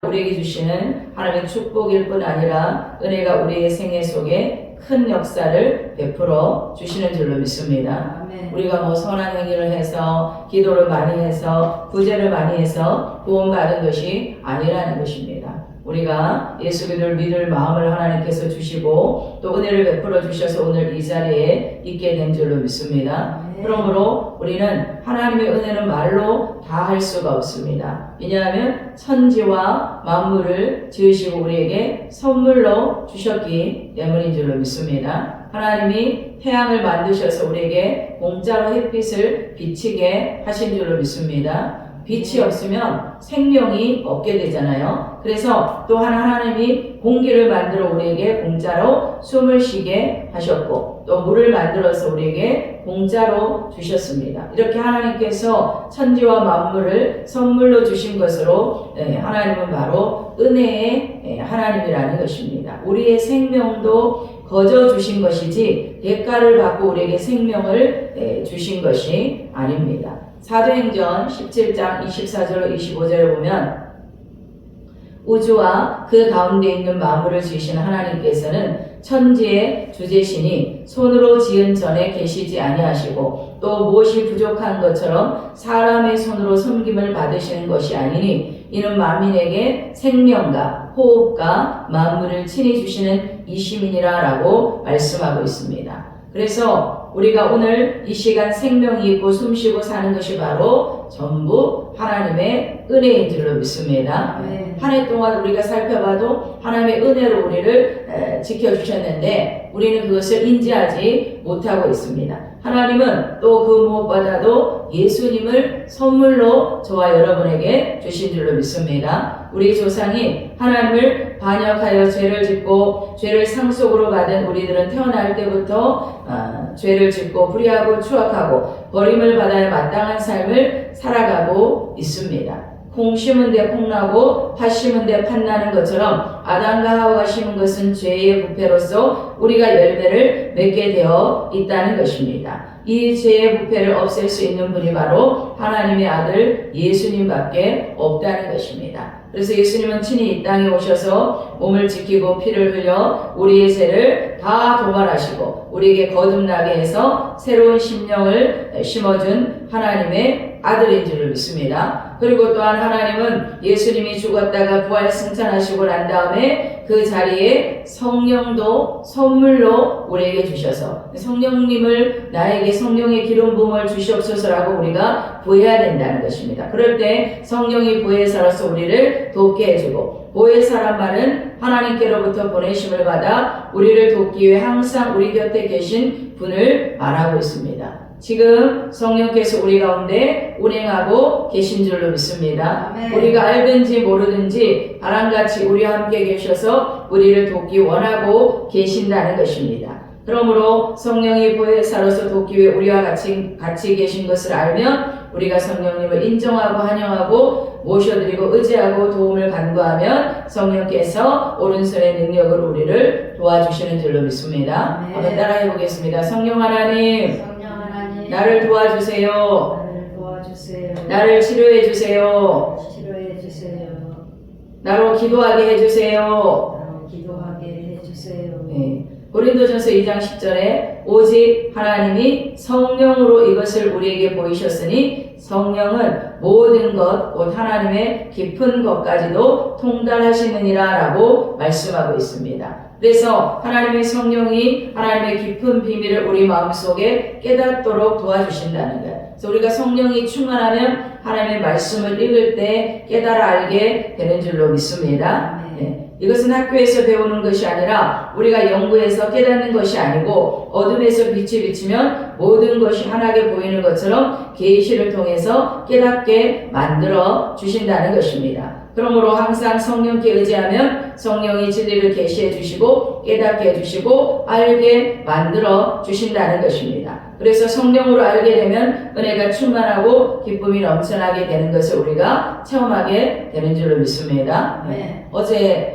우리에게 주시는 하나님의 축복일 뿐 아니라 은혜가 우리의 생애 속에 큰 역사를 베풀어 주시는 줄로 믿습니다. 아멘. 우리가 뭐 선한 행위를 해서 기도를 많이 해서 구제를 많이 해서 구원받은 것이 아니라는 것입니다. 우리가 예수 그리스도를 믿을 마음을 하나님께서 주시고 또 은혜를 베풀어 주셔서 오늘 이 자리에 있게 된 줄로 믿습니다. 그러므로 우리는 하나님의 은혜는 말로 다 할 수가 없습니다. 왜냐하면 천지와 만물을 지으시고 우리에게 선물로 주셨기 때문인 줄로 믿습니다. 하나님이 태양을 만드셔서 우리에게 공짜로 햇빛을 비치게 하신 줄로 믿습니다. 빛이 없으면 생명이 없게 되잖아요. 그래서 또한 하나님이 공기를 만들어 우리에게 공짜로 숨을 쉬게 하셨고 또 물을 만들어서 우리에게 공짜로 주셨습니다. 이렇게 하나님께서 천지와 만물을 선물로 주신 것으로 하나님은 바로 은혜의 하나님이라는 것입니다. 우리의 생명도 거저 주신 것이지 대가를 받고 우리에게 생명을 주신 것이 아닙니다. 사도행전 17장 24절로 25절을 보면 우주와 그 가운데 있는 만물을 지으신 하나님께서는 천지의 주제시니 손으로 지은 전에 계시지 아니하시고 또 무엇이 부족한 것처럼 사람의 손으로 섬김을 받으시는 것이 아니니 이는 만민에게 생명과 호흡과 만물을 친히 주시는 이심이니라 라고 말씀하고 있습니다. 그래서 우리가 오늘 이 시간 생명이 있고 숨쉬고 사는 것이 바로 전부 하나님의 은혜인 줄로 믿습니다. 한 해 동안 우리가 살펴봐도 하나님의 은혜로 우리를 지켜주셨는데 우리는 그것을 인지하지 못하고 있습니다. 하나님은 또 그 무엇보다도 예수님을 선물로 저와 여러분에게 주신 줄로 믿습니다. 우리 조상이 하나님을 반역하여 죄를 짓고 죄를 상속으로 받은 우리들은 태어날 때부터 죄를 짓고 불의하고 추악하고 버림을 받아야 마땅한 삶을 살아가고 있습니다. 콩 심은 데 콩나고 팥 심은 데 팥나는 것처럼 아담과 하와가 심은 것은 죄의 부패로서 우리가 열매를 맺게 되어 있다는 것입니다. 이 죄의 부패를 없앨 수 있는 분이 바로 하나님의 아들 예수님밖에 없다는 것입니다. 그래서 예수님은 친히 이 땅에 오셔서 몸을 지키고 피를 흘려 우리의 죄를 다 도말하시고 우리에게 거듭나게 해서 새로운 심령을 심어준 하나님의 아들인 줄을 믿습니다. 그리고 또한 하나님은 예수님이 죽었다가 부활 승천하시고 난 다음에 그 자리에 성령도 선물로 우리에게 주셔서 성령님을 나에게 성령의 기름 부음을 주시옵소서라고 우리가 구해야 된다는 것입니다. 그럴 때 성령이 보혜사로서 우리를 돕게 해주고 보혜사란 말은 하나님께로부터 보내심을 받아 우리를 돕기 위해 항상 우리 곁에 계신 분을 말하고 있습니다. 지금 성령께서 우리 가운데 운행하고 계신 줄로 믿습니다. 아멘. 우리가 알든지 모르든지 바람같이 우리와 함께 계셔서 우리를 돕기 원하고 계신다는 것입니다. 그러므로 성령이 보혜사로서 돕기 위해 우리와 같이 계신 것을 알면 우리가 성령님을 인정하고 환영하고 모셔드리고 의지하고 도움을 간구하면 성령께서 오른손의 능력으로 우리를 도와주시는 줄로 믿습니다. 아멘. 한번 따라해 보겠습니다. 성령 하나님, 나를 도와주세요. 나를 치료해 주세요. 나로 기도하게 해주세요. 네. 고린도전서 2장 10절에 오직 하나님이 성령으로 이것을 우리에게 보이셨으니 성령은 모든 것 곧 하나님의 깊은 것까지도 통달하시느니라 라고 말씀하고 있습니다. 그래서 하나님의 성령이 하나님의 깊은 비밀을 우리 마음속에 깨닫도록 도와주신다는 것. 그래서 우리가 성령이 충만하면 하나님의 말씀을 읽을 때 깨달아 알게 되는 줄로 믿습니다. 네. 이것은 학교에서 배우는 것이 아니라 우리가 연구해서 깨닫는 것이 아니고 어둠에서 빛이 비치면 모든 것이 환하게 보이는 것처럼 계시를 통해서 깨닫게 만들어 주신다는 것입니다. 그러므로 항상 성령께 의지하면 성령이 진리를 계시해 주시고 깨닫게 해주시고 알게 만들어 주신다는 것입니다. 그래서 성령으로 알게 되면 은혜가 충만하고 기쁨이 넘쳐나게 되는 것을 우리가 체험하게 되는 줄로 믿습니다. 네. 어제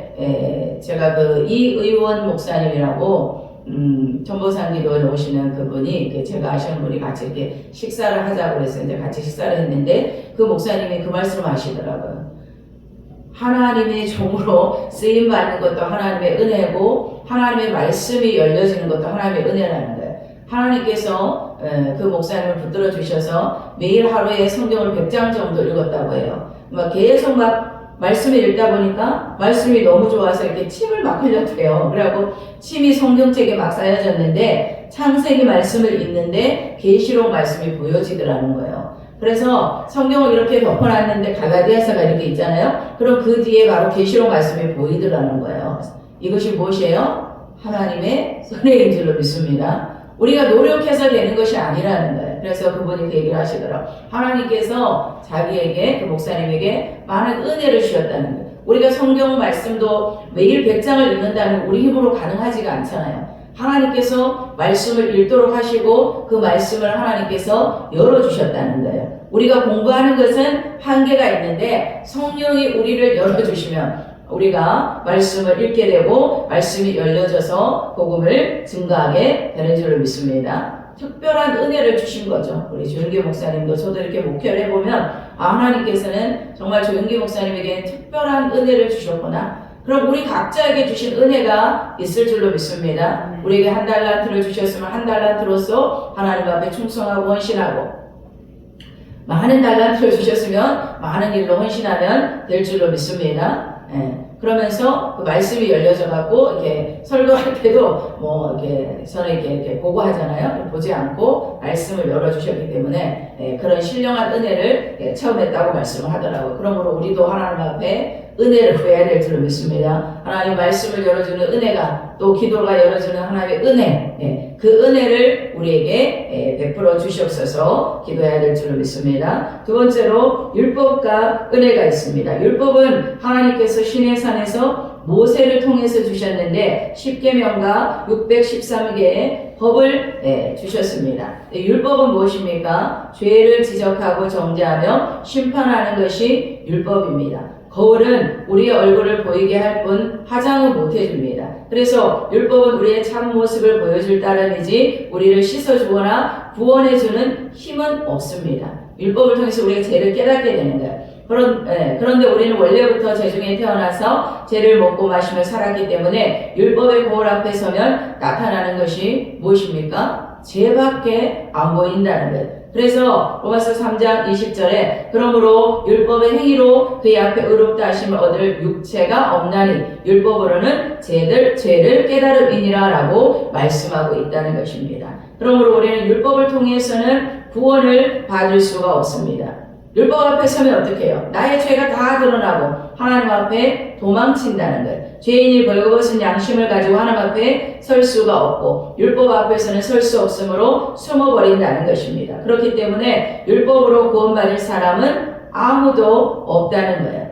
제가 이의원 목사님이라고 전보상기도에 오시는 그분이 제가 아시는 분이 같이 이렇게 식사를 하자고 그래서 이제 같이 식사를 했는데 그 목사님이 그 말씀을 하시더라고요. 하나님의 종으로 쓰임 받는 것도 하나님의 은혜고 하나님의 말씀이 열려지는 것도 하나님의 은혜라는 거예요. 하나님께서 그 목사님을 붙들어 주셔서 매일 하루에 성경을 100장 정도 읽었다고 해요. 계속 말씀을 읽다 보니까 말씀이 너무 좋아서 이렇게 침을 막 흘렸대요. 그래갖고 침이 성경책에 막 쌓여졌는데 창세기 말씀을 읽는데 계시록 말씀이 보여지더라는 거예요. 그래서 성경을 이렇게 덮어놨는데 갈라디아서가 이렇게 있잖아요. 그럼 그 뒤에 바로 계시록 말씀이 보이더라는 거예요. 이것이 무엇이에요? 하나님의 은혜인 줄로 믿습니다. 우리가 노력해서 되는 것이 아니라는 거예요. 그래서 그분이 그 얘기를 하시더라고요. 하나님께서 자기에게, 그 목사님에게 많은 은혜를 주셨다는 거예요. 우리가 성경 말씀도 매일 100장을 읽는다는 우리 힘으로 가능하지가 않잖아요. 하나님께서 말씀을 읽도록 하시고 그 말씀을 하나님께서 열어주셨다는 거예요. 우리가 공부하는 것은 한계가 있는데 성령이 우리를 열어주시면 우리가 말씀을 읽게 되고 말씀이 열려져서 복음을 증거하게 되는 줄로 믿습니다. 특별한 은혜를 주신 거죠. 우리 조윤기 목사님도 저도 이렇게 목회를 해보면 하나님께서는 정말 조윤기 목사님에게 특별한 은혜를 주셨구나. 그럼 우리 각자에게 주신 은혜가 있을 줄로 믿습니다. 우리에게 한 달란트를 주셨으면 한 달란트로서 하나님 앞에 충성하고 헌신하고 많은 달란트를 주셨으면 많은 일로 헌신하면 될 줄로 믿습니다. 그러면서 그 말씀이 열려져 갖고 이렇게 설교할 때도 뭐 이렇게 저는 이렇게 보고 하잖아요. 보지 않고 말씀을 열어주셨기 때문에 그런 신령한 은혜를 체험했다고 말씀을 하더라고요. 그러므로 우리도 하나님 앞에 은혜를 구해야 될 줄로 믿습니다. 하나님 말씀을 열어주는 은혜가 또 기도가 열어주는 하나님의 은혜, 그 은혜를 우리에게 베풀어 주시옵소서 기도해야 될 줄로 믿습니다. 두 번째로 율법과 은혜가 있습니다. 율법은 하나님께서 시내산에서 모세를 통해서 주셨는데 10계명과 613개의 법을 주셨습니다. 율법은 무엇입니까? 죄를 지적하고 정죄하며 심판하는 것이 율법입니다. 거울은 우리의 얼굴을 보이게 할 뿐 화장을 못 해줍니다. 그래서 율법은 우리의 참모습을 보여줄 따름이지 우리를 씻어주거나 구원해주는 힘은 없습니다. 율법을 통해서 우리가 죄를 깨닫게 되는 거예요. 그런데 우리는 원래부터 죄 중에 태어나서 죄를 먹고 마시며 살았기 때문에 율법의 거울 앞에 서면 나타나는 것이 무엇입니까? 죄밖에 안 보인다는 거예요. 그래서 로마서 3장 20절에 그러므로 율법의 행위로 그의 앞에 의롭다 하심을 얻을 육체가 없나니 율법으로는 죄를 깨달음이니라 라고 말씀하고 있다는 것입니다. 그러므로 우리는 율법을 통해서는 구원을 받을 수가 없습니다. 율법 앞에 서면 어떻게 해요? 나의 죄가 다 드러나고 하나님 앞에 도망친다는 거예요. 죄인이 벌거벗은 양심을 가지고 하나님 앞에 설 수가 없고 율법 앞에서는 설 수 없으므로 숨어버린다는 것입니다. 그렇기 때문에 율법으로 구원받을 사람은 아무도 없다는 거예요.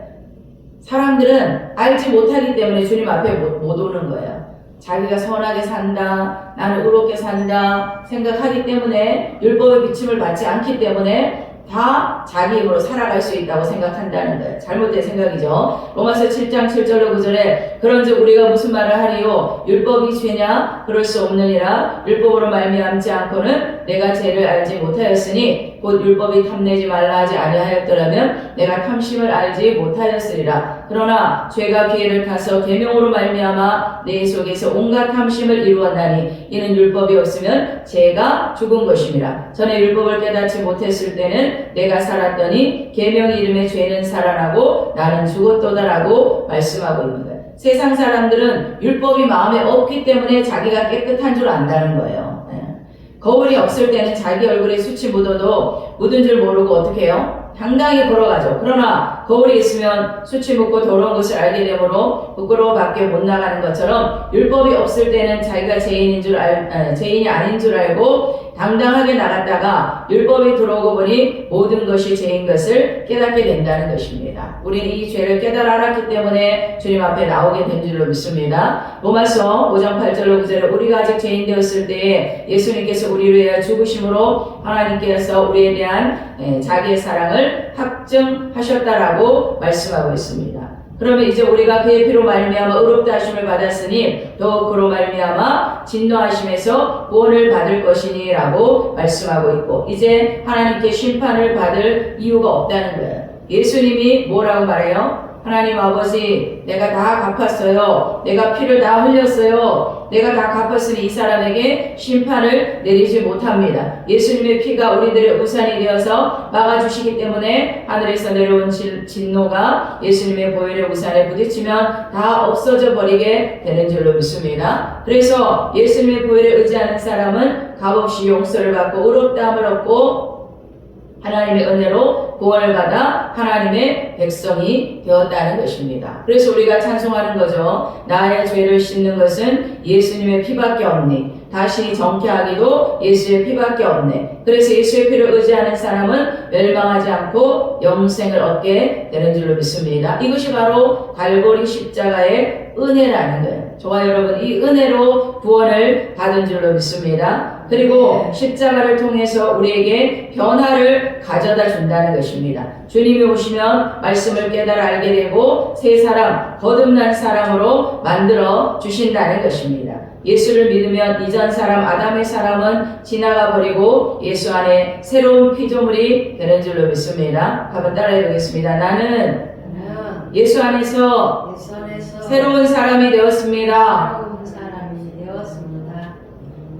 사람들은 알지 못하기 때문에 주님 앞에 못 오는 거예요. 자기가 선하게 산다, 나는 의롭게 산다 생각하기 때문에 율법의 비침을 받지 않기 때문에 다 자기 힘으로 살아갈 수 있다고 생각한다는 거예요. 잘못된 생각이죠. 로마서 7장 7절로 9절에 그런즉 우리가 무슨 말을 하리요? 율법이 죄냐? 그럴 수 없느니라. 율법으로 말미암지 않고는 내가 죄를 알지 못하였으니 곧 율법이 탐내지 말라 하지 아니하였더라면 내가 탐심을 알지 못하였으리라. 그러나 죄가 기회를 타서 계명으로 말미암아 내 속에서 온갖 탐심을 이루었나니 이는 율법이 없으면 죄가 죽은 것임이라. 전에 율법을 깨닫지 못했을 때는 내가 살았더니 계명 이름의 죄는 살아나고 나는 죽었도다라고 말씀하고 있는 거예요. 세상 사람들은 율법이 마음에 없기 때문에 자기가 깨끗한 줄 안다는 거예요. 거울이 없을 때는 자기 얼굴에 수치 묻은 줄 모르고 어떻게 해요? 당당히 걸어가죠. 그러나 거울이 있으면 수치 묻고 더러운 것을 알게 되므로 부끄러워 밖에 못 나가는 것처럼 율법이 없을 때는 자기가 죄인이 아닌 줄 알고 당당하게 나갔다가 율법이 들어오고 보니 모든 것이 죄인 것을 깨닫게 된다는 것입니다. 우리는 이 죄를 깨달아 알았기 때문에 주님 앞에 나오게 된 줄로 믿습니다. 로마서 5장 8절로 9절에 우리가 아직 죄인 되었을 때에 예수님께서 우리를 위하여 죽으심으로 하나님께서 우리에 대한 자기의 사랑을 확증하셨다라고 말씀하고 있습니다. 그러면 이제 우리가 그의 피로 말미암아 의롭다 하심을 받았으니 더욱 그로 말미암아 진노하심에서 구원을 받을 것이니 라고 말씀하고 있고 이제 하나님께 심판을 받을 이유가 없다는 거예요. 예수님이 뭐라고 말해요? 하나님 아버지, 내가 다 갚았어요. 내가 피를 다 흘렸어요. 내가 다 갚았으니 이 사람에게 심판을 내리지 못합니다. 예수님의 피가 우리들의 우산이 되어서 막아주시기 때문에 하늘에서 내려온 진노가 예수님의 보혈의 우산에 부딪히면 다 없어져 버리게 되는 줄로 믿습니다. 그래서 예수님의 보혈에 의지하는 사람은 값없이 용서를 받고 의롭다함을 얻고 하나님의 은혜로 구원을 받아 하나님의 백성이 되었다는 것입니다. 그래서 우리가 찬송하는 거죠. 나의 죄를 씻는 것은 예수님의 피밖에 없니. 다시 정케하기도 예수의 피밖에 없네. 그래서 예수의 피를 의지하는 사람은 멸망하지 않고 영생을 얻게 되는 줄로 믿습니다. 이것이 바로 갈보리 십자가의 은혜라는 거예요. 저와 여러분, 이 은혜로 구원을 받은 줄로 믿습니다. 그리고 십자가를 통해서 우리에게 변화를 가져다 준다는 것입니다. 주님이 오시면 말씀을 깨달아 알게 되고 새 사람, 거듭난 사람으로 만들어 주신다는 것입니다. 예수를 믿으면 이전 사람 아담의 사람은 지나가 버리고 예수 안에 새로운 피조물이 되는 줄로 믿습니다. 한번 따라해 보겠습니다. 나는 예수 안에서 새로운 사람이 되었습니다.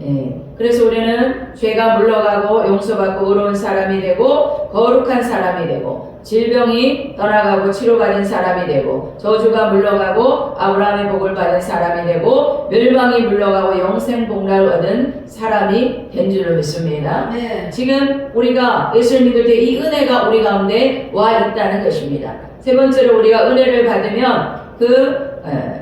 네. 그래서 우리는 죄가 물러가고 용서받고 의로운 사람이 되고 거룩한 사람이 되고 질병이 떠나가고 치료받은 사람이 되고 저주가 물러가고 아브라함의 복을 받은 사람이 되고 멸망이 물러가고 영생 복락을 얻은 사람이 된 줄로 믿습니다. 네. 지금 우리가 예수를 믿을 때 이 은혜가 우리 가운데 와 있다는 것입니다. 세 번째로 우리가 은혜를 받으면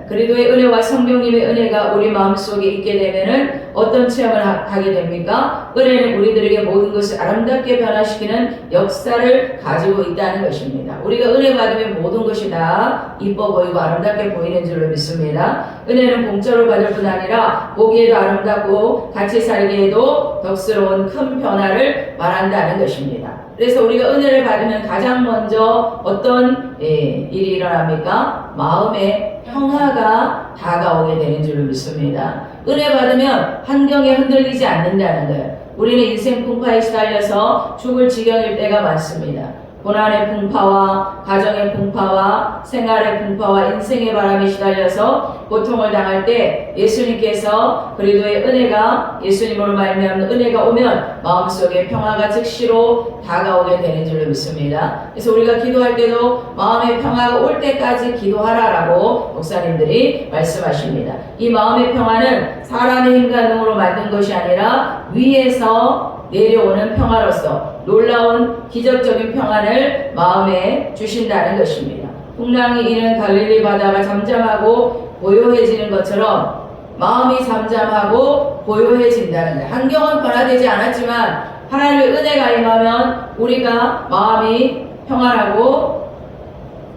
그리스도의 은혜와 성령님의 은혜가 우리 마음속에 있게 되면은 어떤 체험을 하게 됩니까? 은혜는 우리들에게 모든 것을 아름답게 변화시키는 역사를 가지고 있다는 것입니다. 우리가 은혜 받으면 모든 것이 다 이뻐 보이고 아름답게 보이는 줄로 믿습니다. 은혜는 공짜로 받을 뿐 아니라 보기에도 아름답고 같이 살기에도 덕스러운 큰 변화를 말한다는 것입니다. 그래서 우리가 은혜를 받으면 가장 먼저 어떤 일이 일어납니까? 마음의 평화가 다가오게 되는 줄로 믿습니다. 은혜 받으면 환경에 흔들리지 않는다는 거예요. 우리는 인생 풍파에 시달려서 죽을 지경일 때가 많습니다. 고난의 풍파와 가정의 풍파와 생활의 풍파와 인생의 바람에 시달려서 고통을 당할 때 예수님께서 그리스도의 은혜가 예수님으로 말미암는 은혜가 오면 마음속에 평화가 즉시로 다가오게 되는 줄로 믿습니다. 그래서 우리가 기도할 때도 마음의 평화가 올 때까지 기도하라라고 목사님들이 말씀하십니다. 이 마음의 평화는 사람의 힘과 능으로 만든 것이 아니라 위에서 내려오는 평화로서 놀라운 기적적인 평안을 마음에 주신다는 것입니다. 풍랑이 이는 갈릴리 바다가 잠잠하고 고요해지는 것처럼 마음이 잠잠하고 고요해진다는 거예요. 환경은 변화되지 않았지만 하나님의 은혜가 임하면 우리가 마음이 평안하고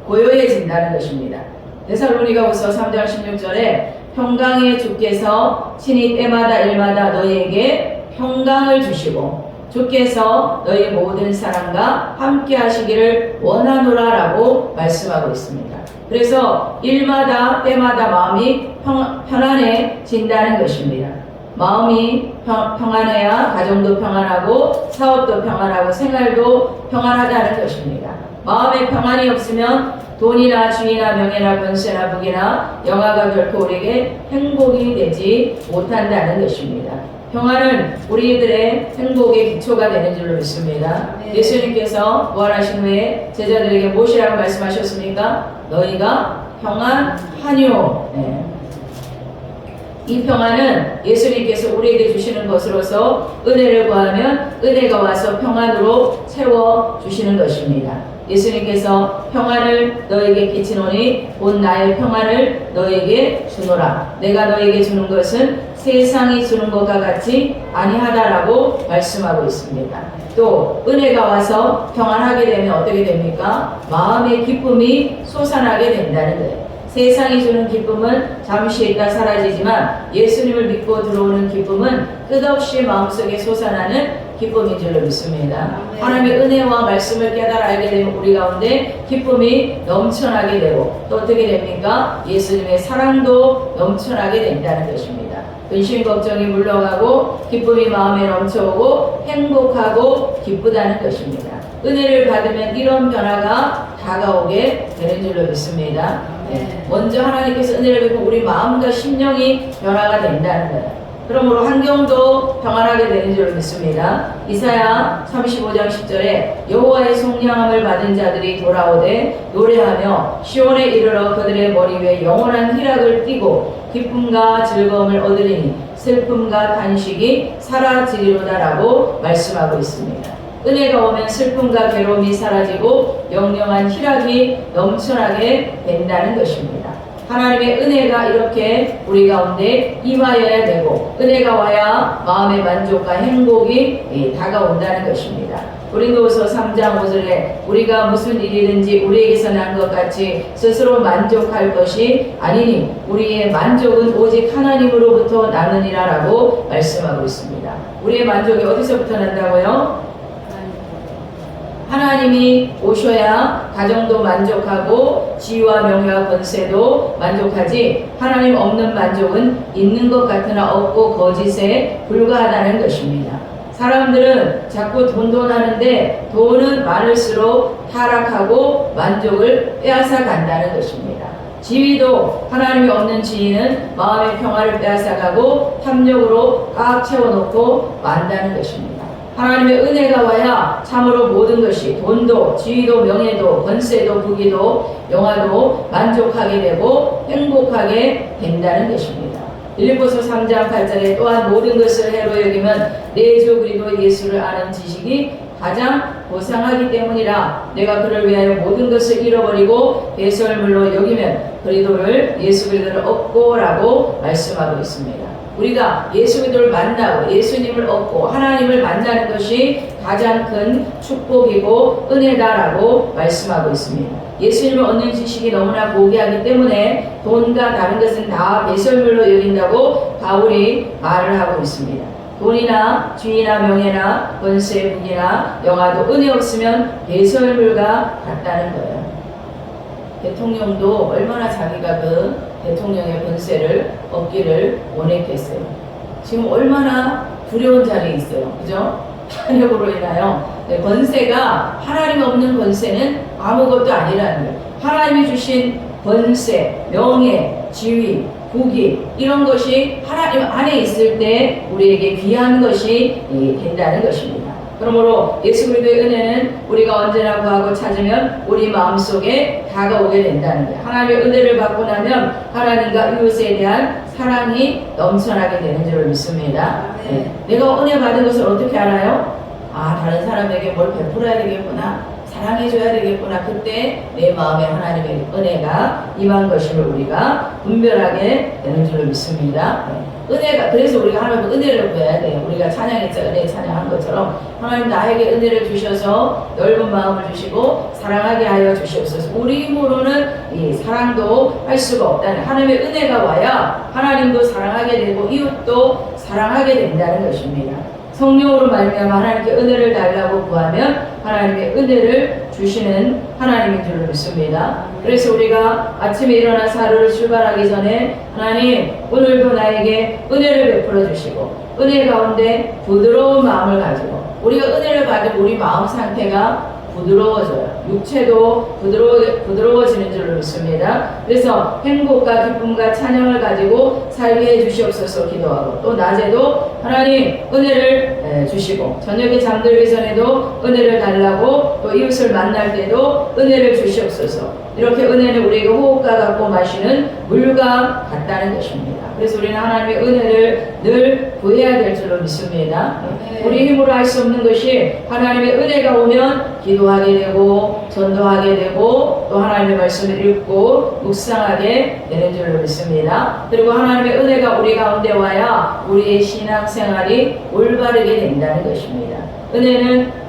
고요해진다는 것입니다. 데살로니가후서 3장 16절에 평강의 주께서 친히 때마다 일마다 너희에게 평강을 주시고 주께서 너희 모든 사람과 함께 하시기를 원하노라라고 말씀하고 있습니다. 그래서 일마다 때마다 마음이 편안해진다는 것입니다. 마음이 평안해야 가정도 평안하고 사업도 평안하고 생활도 평안하다는 것입니다. 마음에 평안이 없으면 돈이나 주의나 명예나 권세나 부귀나 영화가 결코 우리에게 행복이 되지 못한다는 것입니다. 평안은 우리들의 행복의 기초가 되는 줄로 믿습니다. 네. 예수님께서 부활하신 후에 제자들에게 무엇이라고 말씀하셨습니까? 너희가 평안하뇨. 네. 이 평안은 예수님께서 우리에게 주시는 것으로서 은혜를 구하면 은혜가 와서 평안으로 채워주시는 것입니다. 예수님께서 평안을 너에게 끼치노니 곧 나의 평안을 너에게 주노라. 내가 너에게 주는 것은 세상이 주는 것과 같이 아니하다라고 말씀하고 있습니다. 또 은혜가 와서 평안하게 되면 어떻게 됩니까? 마음의 기쁨이 솟아나게 된다는 거예요. 세상이 주는 기쁨은 잠시 있다 사라지지만 예수님을 믿고 들어오는 기쁨은 끝없이 마음속에 솟아나는 기쁨인 줄로 믿습니다. 하나님의 은혜와 말씀을 깨달아 알게 되면 우리 가운데 기쁨이 넘쳐나게 되고 또 어떻게 됩니까? 예수님의 사랑도 넘쳐나게 된다는 것입니다. 근심 걱정이 물러가고 기쁨이 마음에 넘쳐오고 행복하고 기쁘다는 것입니다. 은혜를 받으면 이런 변화가 다가오게 되는 줄로 믿습니다. 네. 먼저 하나님께서 은혜를 베풀고 우리 마음과 심령이 변화가 된다는 거예요. 그러므로 환경도 평안하게 되는 줄로 믿습니다. 이사야 35장 10절에 여호와의 속량함을 받은 자들이 돌아오되 노래하며 시온에 이르러 그들의 머리 위에 영원한 희락을 띠고 기쁨과 즐거움을 얻으리니 슬픔과 탄식이 사라지리로다라고 말씀하고 있습니다. 은혜가 오면 슬픔과 괴로움이 사라지고 영영한 희락이 넘쳐나게 된다는 것입니다. 하나님의 은혜가 이렇게 우리 가운데 임하여야 되고 은혜가 와야 마음의 만족과 행복이 다가온다는 것입니다. 고린도후서 3장 5절에 우리가 무슨 일이든지 우리에게서 난 것 같이 스스로 만족할 것이 아니니 우리의 만족은 오직 하나님으로부터 나느니라 라고 말씀하고 있습니다. 우리의 만족이 어디서부터 난다고요? 하나님이 오셔야 가정도 만족하고 지위와 명예와 권세도 만족하지 하나님 없는 만족은 있는 것 같으나 없고 거짓에 불과하다는 것입니다. 사람들은 자꾸 돈 하는데 돈은 많을수록 타락하고 만족을 빼앗아 간다는 것입니다. 지위도 하나님이 없는 지위는 마음의 평화를 빼앗아가고 탐욕으로 꽉 채워놓고 만다는 것입니다. 하나님의 은혜가 와야 참으로 모든 것이 돈도 지위도 명예도 권세도 부귀도 영화도 만족하게 되고 행복하게 된다는 것입니다. 빌립보서 3장 8절에 또한 모든 것을 해로 여기면 내 주 그리스도 예수를 아는 지식이 가장 고상하기 때문이라 내가 그를 위하여 모든 것을 잃어버리고 배설물로 여기면 예수 그리스도를 얻고라고 말씀하고 있습니다. 우리가 예수 그리스도를 만나고 예수님을 얻고 하나님을 만나는 것이 가장 큰 축복이고 은혜다라고 말씀하고 있습니다. 예수님을 얻는 지식이 너무나 고귀하기 때문에 돈과 다른 것은 다 배설물로 여긴다고 바울이 말을 하고 있습니다. 돈이나 지위나 명예나 권세, 부귀나 영화도 은혜 없으면 배설물과 같다는 거예요. 대통령도 얼마나 자기가 그 대통령의 권세를 얻기를 원했겠어요. 지금 얼마나 두려운 자리에 있어요. 그죠? 탐욕으로 인하여 권세가 하나님 없는 권세는 아무것도 아니라는 거예요. 하나님이 주신 권세, 명예, 지위, 부귀 이런 것이 하나님 안에 있을 때 우리에게 귀한 것이 된다는 것입니다. 그러므로 예수 그리스도의 은혜는 우리가 언제나 구하고 찾으면 우리 마음속에 다가오게 된다는 거예요. 하나님의 은혜를 받고 나면 하나님과 이웃에 대한 사랑이 넘쳐나게 되는 줄 믿습니다. 네. 내가 은혜 받은 것을 어떻게 알아요? 다른 사람에게 뭘 베풀어야 되겠구나, 사랑해줘야 되겠구나. 그때 내 마음에 하나님의 은혜가 임한 것임을 우리가 분별하게 되는 줄 믿습니다. 네. 은혜가, 그래서 우리가 하나님의 은혜를 구해야 돼요. 우리가 찬양했죠. 은혜 찬양한 것처럼 하나님 나에게 은혜를 주셔서 넓은 마음을 주시고 사랑하게 하여 주시옵소서. 우리 힘으로는 이 사랑도 할 수가 없다는, 하나님의 은혜가 와야 하나님도 사랑하게 되고 이웃도 사랑하게 된다는 것입니다. 성령으로 말미암아 하나님께 은혜를 달라고 구하면 하나님의 은혜를 주시는 하나님인 줄 믿습니다. 그래서 우리가 아침에 일어나 하루를 출발하기 전에 하나님 오늘도 나에게 은혜를 베풀어 주시고 은혜 가운데 부드러운 마음을 가지고, 우리가 은혜를 받으면 우리 마음 상태가 부드러워져요. 육체도 부드러워지는 줄로 믿습니다. 그래서 행복과 기쁨과 찬양을 가지고 살게 해주시옵소서 기도하고, 또 낮에도 하나님 은혜를 주시고, 저녁에 잠들기 전에도 은혜를 달라고, 또 이웃을 만날 때도 은혜를 주시옵소서. 이렇게 은혜는 우리에게 호흡과 같고 마시는 물과 같다는 것입니다. 그래서 우리는 하나님의 은혜를 늘 구해야 될 줄로 믿습니다. 우리 힘으로 할 수 없는 것이 하나님의 은혜가 오면 기도하게 되고 전도하게 되고 또 하나님의 말씀을 읽고 묵상하게 되는 줄로 믿습니다. 그리고 하나님의 은혜가 우리 가운데 와야 우리의 신앙생활이 올바르게 된다는 것입니다. 은혜는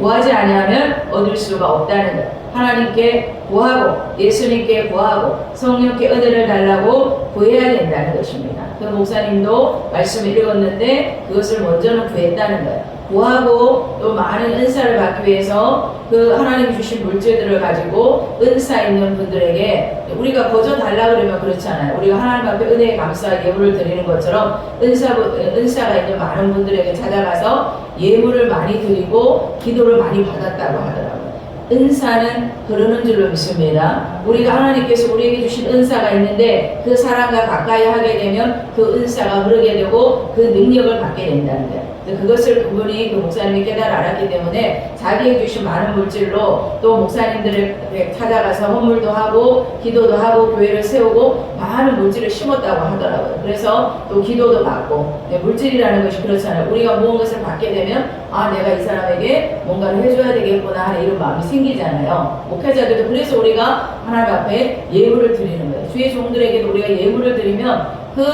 구하지 아니하면 얻을 수가 없다는 것. 하나님께 구하고 예수님께 구하고 성령께 은혜를 달라고 구해야 된다는 것입니다. 그 목사님도 말씀을 읽었는데 그것을 먼저는 구했다는 거예요. 구하고 또 많은 은사를 받기 위해서 그 하나님 주신 물질들을 가지고 은사 있는 분들에게, 우리가 거저 달라 그러면 그렇잖아요. 우리가 하나님 앞에 은혜에 감사하게 예물을 드리는 것처럼 은사가 있는 많은 분들에게 찾아가서 예물을 많이 드리고 기도를 많이 받았다고 하더라고요. 은사는 흐르는 줄로 믿습니다. 우리가 하나님께서 우리에게 주신 은사가 있는데 그 사람과 가까이 하게 되면 그 은사가 흐르게 되고 그 능력을 받게 된다는 거예요. 그것을 그분이 그 목사님이 깨달아 알았기 때문에 자기에게 주신 많은 물질로 또 목사님들을 찾아가서 헌물도 하고 기도도 하고 교회를 세우고 많은 물질을 심었다고 하더라고요. 그래서 또 기도도 받고 물질이라는 것이 그렇잖아요. 우리가 모은 것을 받게 되면 아 내가 이 사람에게 뭔가를 해줘야 되겠구나 하는 이런 마음이 생기잖아요. 목회자들도 그래서 우리가 하나님 앞에 예물을 드리는 거예요. 주의 종들에게도 우리가 예물을 드리면 그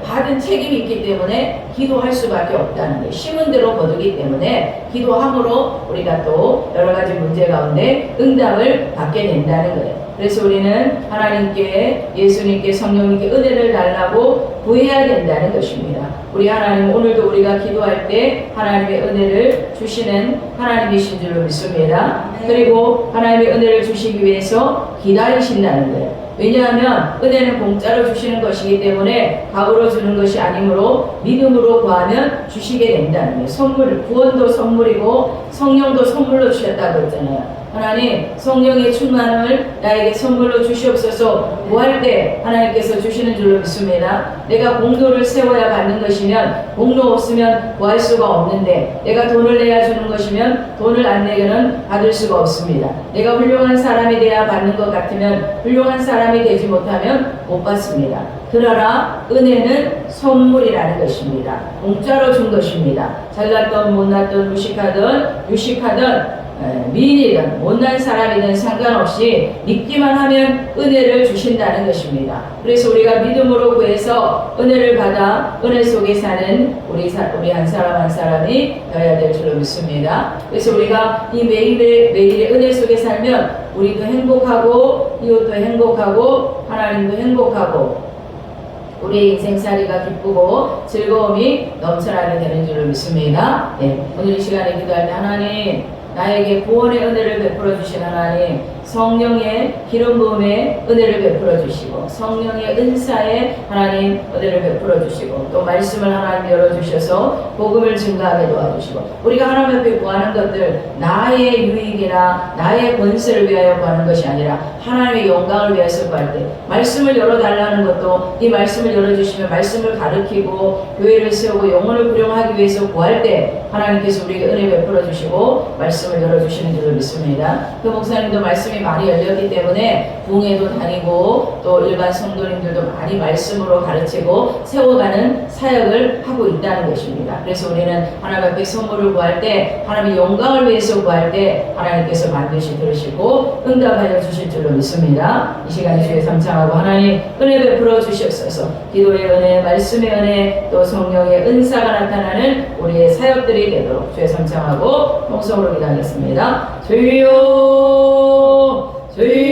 받은 책임이 있기 때문에 기도할 수밖에 없다는 거예요. 심은 대로 거두기 때문에 기도함으로 우리가 또 여러 가지 문제 가운데 응답을 받게 된다는 거예요. 그래서 우리는 하나님께 예수님께 성령님께 은혜를 달라고 구해야 된다는 것입니다. 우리 하나님 오늘도 우리가 기도할 때 하나님의 은혜를 주시는 하나님이신 줄로 믿습니다. 그리고 하나님의 은혜를 주시기 위해서 기다리신다는 거예요. 왜냐하면 은혜는 공짜로 주시는 것이기 때문에 값으로 주는 것이 아니므로 믿음으로 구하면 주시게 된다는 거예요. 선물, 구원도 선물이고 성령도 선물로 주셨다고 했잖아요. 하나님 성령의 충만을 나에게 선물로 주시옵소서. 구할 때 하나님께서 주시는 줄로 믿습니다. 내가 공로를 세워야 받는 것이면 공로 없으면 구할 수가 없는데 내가 돈을 내야 주는 것이면 돈을 안 내고는 받을 수가 없습니다. 내가 훌륭한 사람이 돼야 받는 것 같으면 훌륭한 사람이 되지 못하면 못 받습니다. 그러나 은혜는 선물이라는 것입니다. 공짜로 준 것입니다. 잘났던 못났던 무식하든 유식하든 미인이든 못난 사람이든 상관없이 믿기만 하면 은혜를 주신다는 것입니다. 그래서 우리가 믿음으로 구해서 은혜를 받아 은혜 속에 사는 우리 한 사람 한 사람이 되어야 될 줄로 믿습니다. 그래서 우리가 이 매일의 은혜 속에 살면 우리도 행복하고 이웃도 행복하고 하나님도 행복하고 우리의 인생살이가 기쁘고 즐거움이 넘쳐나게 되는 줄로 믿습니다. 네, 오늘 이 시간에 기도할 때 하나님 나에게 구원의 은혜를 베풀어 주신 하나님, 성령의 기름 부음의 은혜를 베풀어 주시고 성령의 은사에 하나님 은혜를 베풀어 주시고 또 말씀을 하나님 열어주셔서 복음을 증가하게 도와주시고 우리가 하나님 앞에 구하는 것들 나의 유익이나 나의 권세를 위하여 구하는 것이 아니라 하나님의 영광을 위해서 구할 때 말씀을 열어달라는 것도 이 말씀을 열어주시면 말씀을 가르치고 교회를 세우고 영혼을 부령하기 위해서 구할 때 하나님께서 우리에게 은혜 베풀어 주시고 말씀을 열어주시는 줄로 믿습니다. 그 목사님도 말씀이 많이 열렸기 때문에 부흥회도 다니고 또 일반 성도님들도 많이 말씀으로 가르치고 세워가는 사역을 하고 있다는 것입니다. 그래서 우리는 하나님 앞에 선물을 구할 때 하나님의 영광을 위해서 구할 때 하나님께서 반드시 들으시고 응답하여 주실 줄로 믿습니다. 이 시간에 주의 삼창하고 하나님 은혜 베풀어 주시옵소서. 기도의 은혜, 말씀의 은혜, 또 성령의 은사가 나타나는 우리의 사역들이 되도록 주의 삼창하고 통성으로 기도하겠습니다. 주여 주여